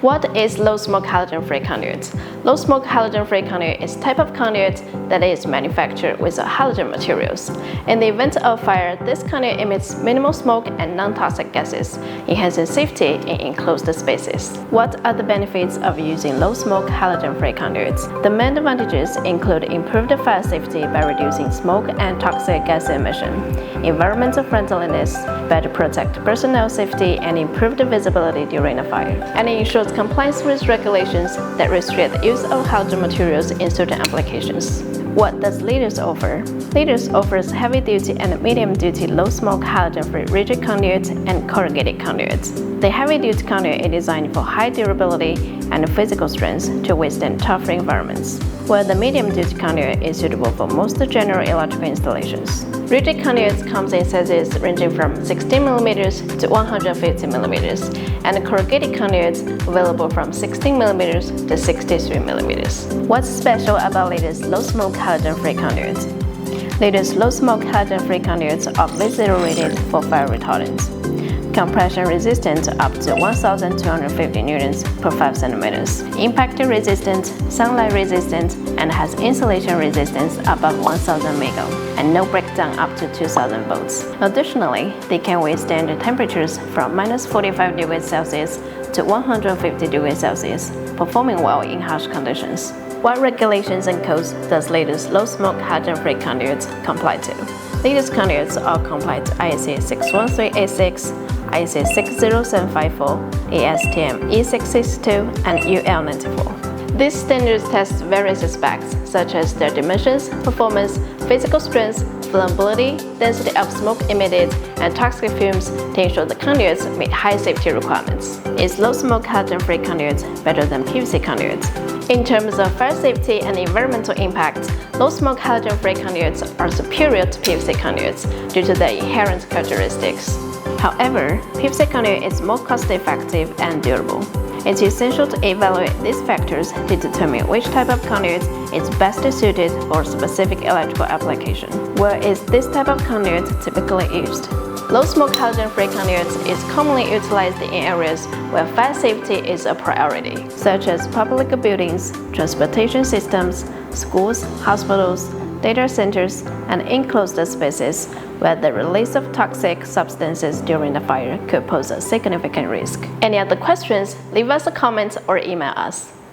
What is low-smoke halogen-free conduit? Low-smoke halogen-free conduit is a type of conduit that is manufactured with halogen materials. In the event of fire, this conduit emits minimal smoke and non-toxic gases, enhancing safety in enclosed spaces. What are the benefits of using low-smoke halogen-free conduits? The main advantages include improved fire safety by reducing smoke and toxic gas emission, environmental friendliness, better protect personnel safety, and improved visibility during a fire, and it ensures compliance with regulations that restrict the use of halogen materials in certain applications. What does LSZH offer? LSZH offers heavy-duty and medium-duty low-smoke halogen-free rigid conduits and corrugated conduits. The heavy-duty conduit is designed for high durability and physical strength to withstand tougher environments, while the medium-duty conduit is suitable for most general electrical installations. Rigid conduits comes in sizes ranging from 16mm to 150mm, and corrugated conduits available from 16mm to 63mm. What's special about LSZH low-smoke halogen-free conduits? LSZH low-smoke halogen-free conduits are LSZH rated for fire retardant, compression resistant up to 1,250 newtons per 5 centimeters, impact resistant, sunlight resistant, and has insulation resistance above 1,000 megohm, and no breakdown up to 2,000 volts. Additionally, they can withstand temperatures from -45 degrees Celsius to 150 degrees Celsius, performing well in harsh conditions. What regulations and codes does LSZH low-smoke halogen-free conduits comply to? LSZH conduits are compliant to IEC 61386, IEC 60754, ASTM E662, and UL-94. These standards test various aspects, such as their dimensions, performance, physical strength, flammability, density of smoke emitted, and toxic fumes to ensure the conduits meet high safety requirements. Is low-smoke halogen-free conduits better than PVC conduits? In terms of fire safety and environmental impact, low-smoke halogen-free conduits are superior to PVC conduits due to their inherent characteristics. However, PVC conduit is more cost-effective and durable. It's essential to evaluate these factors to determine which type of conduit is best suited for a specific electrical application. Where is this type of conduit typically used? Low-smoke halogen-free conduits is commonly utilized in areas where fire safety is a priority, such as public buildings, transportation systems, schools, hospitals, data centers, and enclosed spaces where the release of toxic substances during the fire could pose a significant risk. Any other questions? Leave us a comment or email us.